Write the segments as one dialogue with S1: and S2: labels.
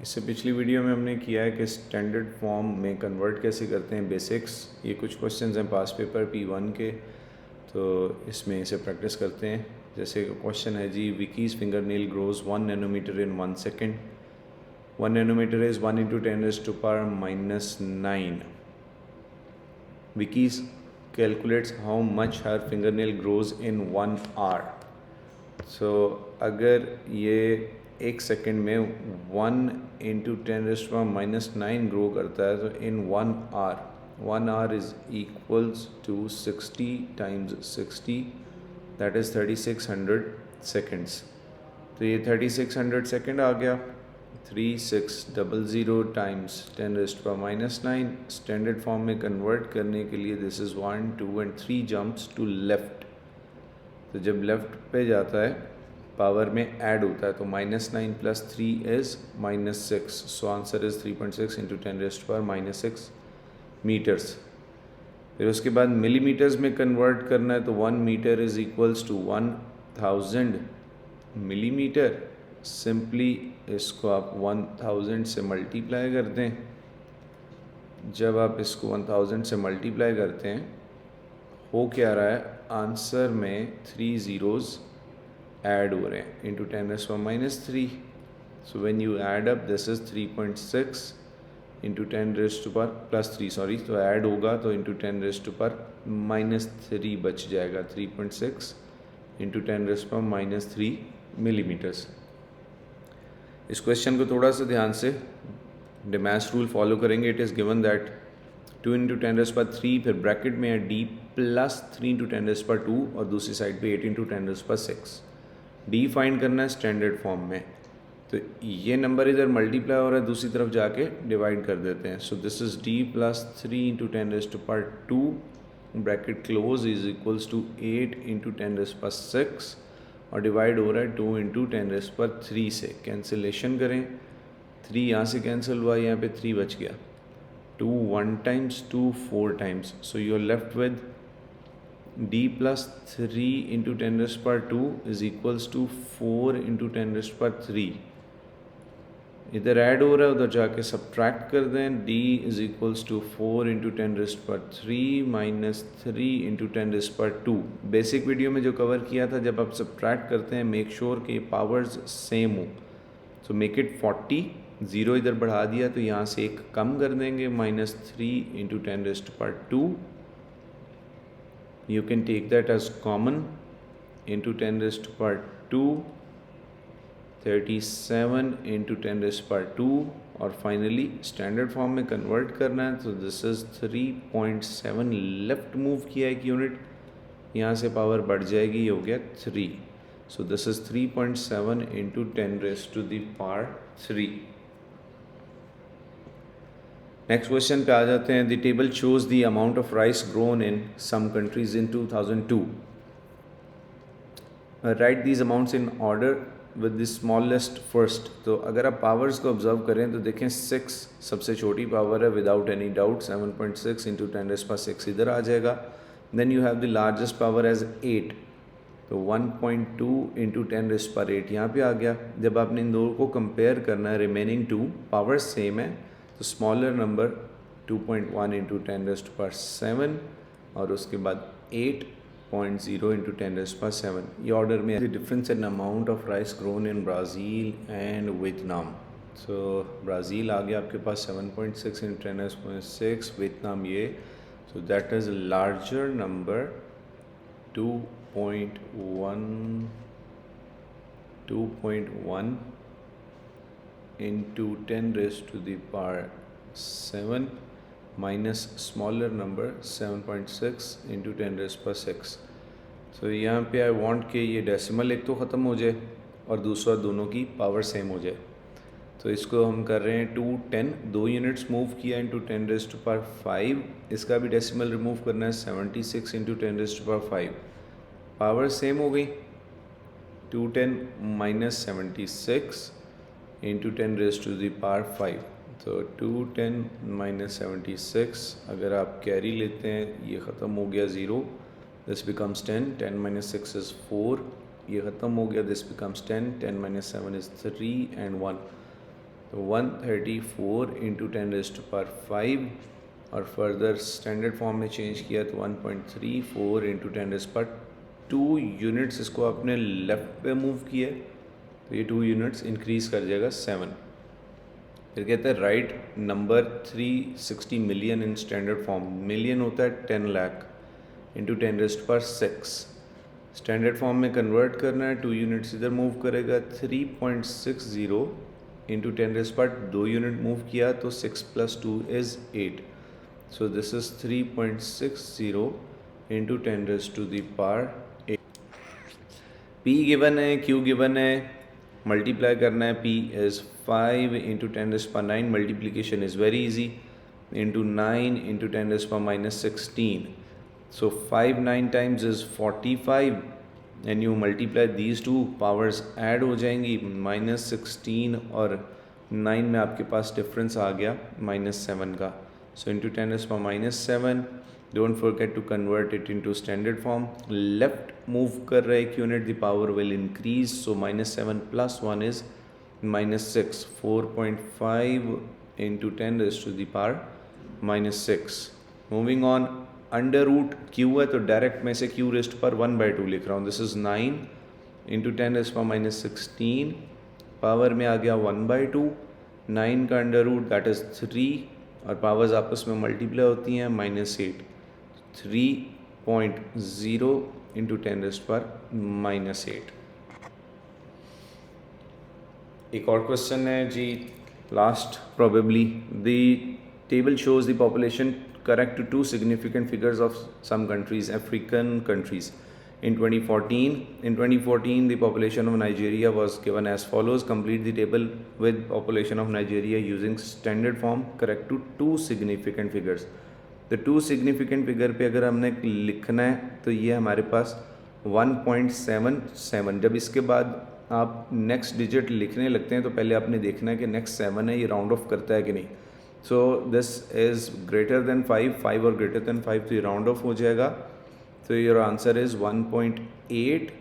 S1: इससे पिछली वीडियो में हमने किया है कि स्टैंडर्ड फॉर्म में कन्वर्ट कैसे करते हैं बेसिक्स। ये कुछ क्वेश्चंस हैं पास पेपर P1 के, तो इसमें इसे प्रैक्टिस करते हैं। जैसे क्वेश्चन है जी, Vicky's finger nail grows 1 nanometre in 1 second. 1 nanometre is 1 × 10⁻⁹ Vicky's calculates how much her finger nail grows in 1 hour. So अगर ये 1 सेकेंड में 1 × 10⁻⁹ ग्रो करता है तो in 1 hour is equals to 60 × 60, that is 3600 seconds. तो ये 3600 सेकेंड आ गया। 3600 × 10⁻⁹ standard form में कन्वर्ट करने के लिए this is 1, 2 and 3 jumps to left. तो जब लेफ़्ट पे जाता है पावर में ऐड होता है तो -9 + 3 is -6। So answer is 3.6 × 10⁻⁻6 metres. फिर उसके बाद मिलीमीटर्स में कन्वर्ट करना है तो 1 metre is equals to 1000 millimetre. Simply इसको आप 1000 से मल्टीप्लाई कर दें। जब आप इसको 1000 से मल्टीप्लाई करते हैं हो क्या रहा है, आंसर में 3 ज़ीरोज़ ऐड हो रहे हैं into 10⁻³ so when you add up this is 3.6 into 10⁻+3 sorry, तो ऐड होगा तो इंटू 10⁻³ बच जाएगा। 3.6 इंटू 10⁻³ मिलीमीटर्स। इस क्वेश्चन को थोड़ा सा ध्यान से डेमास रूल फॉलो करेंगे। इट इज़ गिवन दैट 2 × 10⁻³ फिर ब्रैकेट में है d + 3 × 10⁻² और दूसरी साइड पे 8 × 10⁻6। d फाइंड करना है स्टैंडर्ड फॉर्म में, तो ये नंबर इधर मल्टीप्लाई हो रहा है, दूसरी तरफ जाके डिवाइड कर देते हैं। So this is d + 3 × 10⁻² bracket close is equals to 8 × 10⁻6 और डिवाइड हो रहा है 2 × 10⁻³ से। कैंसिलेशन करें, 3 यहाँ से कैंसिल हुआ, यहाँ पे 3 बच गया। 2 1 times, 2 4 times, so you're left with d + 3 × 10⁻² is equals to 4 × 10⁻³ इधर ऐड हो रहा है, उधर जाके सब्ट्रैक्ट कर दें। d is equals to 4 × 10⁻³ minus 3 × 10⁻²। Basic video में जो कवर किया था, जब आप सब्ट्रैक्ट करते हैं मेक श्योर कि पावर्स सेम हो। सो मेक इट 40, 0 इधर बढ़ा दिया तो यहाँ से एक कम कर देंगे, -3 × 10⁻²। You can take that as common, into 10⁻², 37 × 10⁻²। और फाइनली स्टैंडर्ड फॉर्म में कन्वर्ट करना है तो दिस इज़ 3.7। लेफ्ट मूव किया एक यूनिट, यहाँ से पावर बढ़ जाएगी, ये हो गया 3। So this is 3.7 × 10⁻³ next question पे आ जाते हैं। The table shows the amount of rice grown in some countries in 2002। Write these amounts in order with the smallest first. तो अगर आप पावर्स को ऑब्जर्व करें तो देखें 6 सबसे छोटी पावर है विदाउट एनी डाउट। 7.6 × 10⁻6 इधर आ जाएगा। Then you have the largest power as 8, तो 1.2 × 10⁻8 यहाँ पे आ गया। जब आपने इन दो को कंपेयर करना है, रिमेनिंग 2 पावर सेम है, तो स्मॉलर नंबर 2.1 × 10⁻7 और उसके बाद 8.0 × 10⁻7। ये ऑर्डर में the difference in amount of rice grown in Brazil and Vietnam. So Brazil आ गया आपके पास 7.6 × 10⁻6, वियतनाम ये, so that is larger number 2.1 into 10⁻7 minus smaller number 7.6 into 10⁻6। तो यहाँ पे आई वांट कि ये डेसिमल एक तो ख़त्म हो जाए और दूसरा दोनों की पावर सेम हो जाए। तो इसको हम कर रहे हैं 210, 2 यूनिट्स मूव किया इंटू 10⁻5। इसका भी डेसिमल रिमूव करना है, 76 × 10⁻5। पावर सेम हो गई, 210 - 76 इंटू 10⁻5। तो 210 - 76 अगर आप कैरी लेते हैं ये ख़त्म हो गया 0, दिस बिकम्स 10। 10 - 6 इज़ 4, ये ख़त्म हो गया, दिस बिकम्स 10। 10 - 7 is 3 and 1। तो 134 इंटू 10⁵ और फर्दर स्टैंडर्ड फॉर्म में चेंज किया तो 1.34 इंटू 10⁻²। यूनिट्स इसको आपने लेफ़्ट पे मूव किया तो ये 2 यूनिट्स इंक्रीज़ कर जाएगा 7। फिर कहते हैं right number 360 million in standard form. Million होता है 10 लाख इंटू 10⁻⁶। स्टैंडर्ड फॉर्म में कन्वर्ट करना है, 2 यूनिट्स इधर मूव करेगा। 3.60 इंटू 10⁻², यूनिट मूव किया तो 6 + 2 = 8। So this is 3.60 into 10⁸ P given है, Q गिवन है, मल्टीप्लाई करना है। P is 5 into 10⁹, multiplication is very easy, into 9 into 10⁻16। So 5 9 times is 45 and you multiply these two, powers add हो जाएंगी। -16 और 9 में आपके पास डिफरेंस आ गया -7 का। So into 10⁻⁷, don't forget to convert it into standard form। Left move कर रहे एक unit, the power will increase, so -7 + 1 is -6। 4.5 into 10⁻⁻6। Moving on, under root क्यू है तो डायरेक्ट में से Q⁻1/2 लिख रहा हूँ। दिस इज़ 9 इंटू 10⁻16, पावर में आ गया 1/2। 9 का अंडर रूट दैट इज़ 3 और पावर्स आपस में मल्टीप्लाई होती हैं -8। 3.0 इंटू 10⁻⁻8। एक और क्वेश्चन है जी, last probably. The table shows the population correct to 2 significant figures of some countries, African countries. In 2014, the population of Nigeria was given as follows. Complete the table with population of Nigeria using standard form. Correct to 2 significant figures. The 2 significant figure पे अगर हमने लिखना है तो ये हमारे पास 1.77। जब इसके बाद आप नेक्स्ट डिजिट लिखने लगते हैं तो पहले आपने देखना है कि नेक्स्ट 7 है ये राउंड ऑफ करता है कि नहीं। सो दिस इज़ ग्रेटर देन 5 और ग्रेटर देन 5 तो ये राउंड ऑफ हो जाएगा। तो योर आंसर इज़ 1.8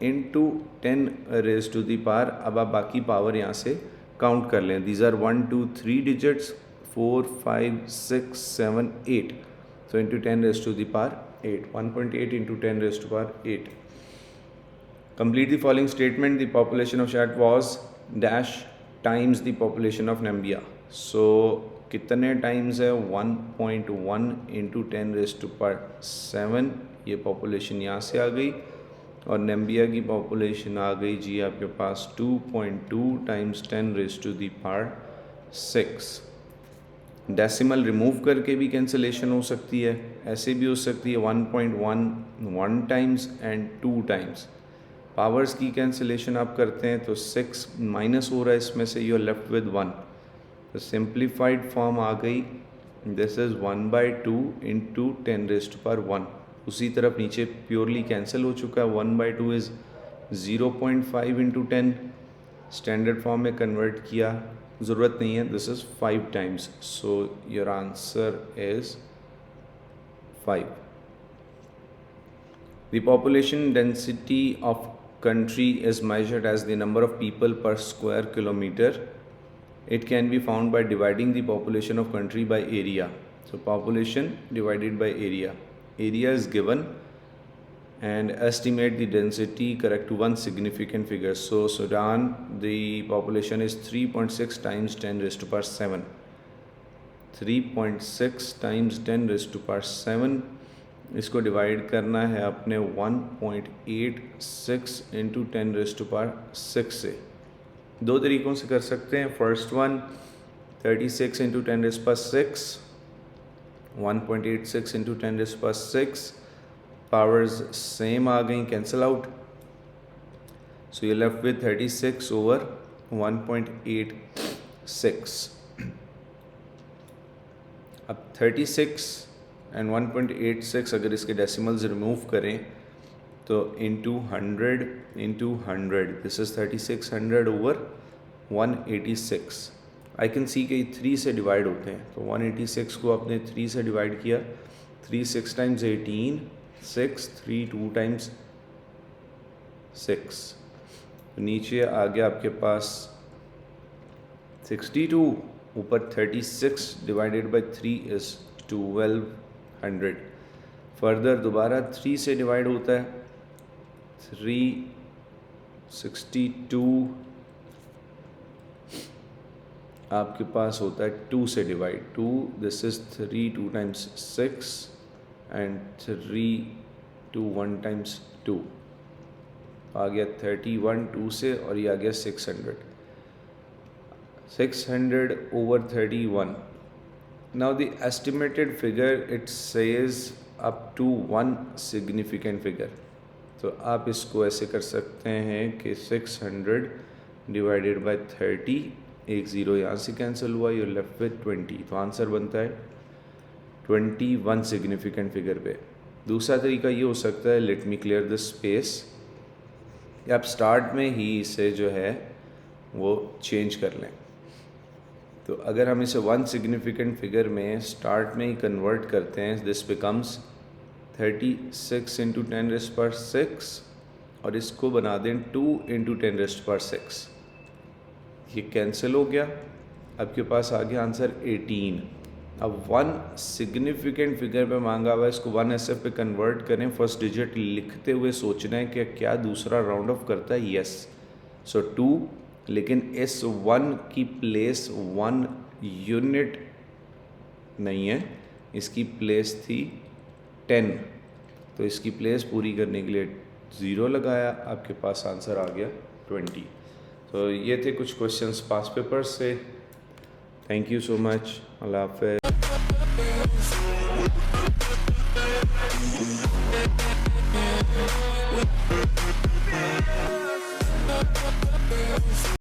S1: इंटू 10⁻⁴। अब आप बाकी पावर यहाँ से काउंट कर लें। These are 1 2 3 digits, 4 5 6 7 8। So into 10⁻8, 1.8 into 10⁻8। Complete the following statement. The population of Chad was dash times the population of Namibia. So कितने टाइम्स है 1.1 इंटू 10⁻7। ये पॉपुलेशन यहाँ से आ गई और नाम्बिया की पॉपुलेशन आ गई जी आपके पास 2.2 टाइम्स 10⁻6। डेसिमल रिमूव करके भी कैंसिलेशन हो सकती है, ऐसे भी हो सकती है 1.1 1 टाइम्स एंड 2 टाइम्स। पावर्स की कैंसिलेशन आप करते हैं तो 6 माइनस हो रहा है इसमें से, यू आर लेफ्ट विद 1। तो सिंप्लीफाइड फॉर्म आ गई, दिस इज़ 1/2 इंटू 10⁻1। उसी तरफ नीचे प्योरली कैंसिल हो चुका है। 1/2 इज़ 0.5 इंटू 10। स्टैंडर्ड फॉर्म में कन्वर्ट किया, ज़रूरत नहीं है, this is 5 times. So your answer is 5। The population density of country is measured as the number of people per square kilometer. It can be found by dividing the population of country by area. So population divided by area. Area is given and estimate the density correct to one significant figure. So Sudan, the population is 3.6 times 10⁻7. 3.6 times 10⁻7। इसको divide करना है अपने 1.86 into 10⁻6 से। दो तरीक़ों से कर सकते हैं। First one 36 into 10⁻6, 1.86 into 10⁻6, powers same आ गई, cancel out. So you left with 36 over 1.86। अब 36 एंड 1.86 अगर इसके डेसिमल्स रिमूव करें तो into 100, this is 3600 over 186। I can see कि 3 से डिवाइड होते हैं, तो 186 को आपने 3 से डिवाइड किया, 3 6 टाइम्स 18, 6 3 2 टाइम्स 6। तो नीचे आ गया आपके पास 62 ऊपर 36 डिवाइडेड बाई 3 इज़ 1200। फर्दर दोबारा 3 से डिवाइड होता है, 362 आपके पास होता है 2 से divide, 2 this is 3 2 times 6 and 3 2 1 times 2 आ गया 31 2 से, और ये आ गया 600 over 31. Now the estimated figure, it says up to one significant figure. तो आप इसको ऐसे कर सकते हैं कि 600 डिवाइडेड बाई 30, एक ज़ीरो यहाँ से कैंसिल हुआ, यू लेफ्ट विद 20, तो आंसर बनता है 21 सिग्निफिकेंट फिगर पे। दूसरा तरीका ये हो सकता है, let me clear this space, आप स्टार्ट में ही इसे जो है वो चेंज कर लें। तो अगर हम इसे वन सिग्निफिकेंट फिगर में स्टार्ट में ही कन्वर्ट करते हैं, दिस बिकम्स 36 इंटू 10⁻⁶, और इसको बना दें 2 इंटू 10⁻⁶, ये कैंसिल हो गया, आपके पास आ गया आंसर 18। अब वन सिग्निफिकेंट फिगर पे मांगा हुआ है, इसको 1SF पे कन्वर्ट करें, फर्स्ट डिजिट लिखते हुए सोचना है कि क्या दूसरा राउंड ऑफ करता है, यस, सो 2, लेकिन इस 1 की प्लेस 1 यूनिट नहीं है, इसकी प्लेस थी 10, तो इसकी प्लेस पूरी करने के लिए 0 लगाया, आपके पास आंसर आ गया 20। तो ये थे कुछ क्वेश्चंस पास पेपर्स से। थैंक यू सो मच, अल्लाह हाफ़िज़।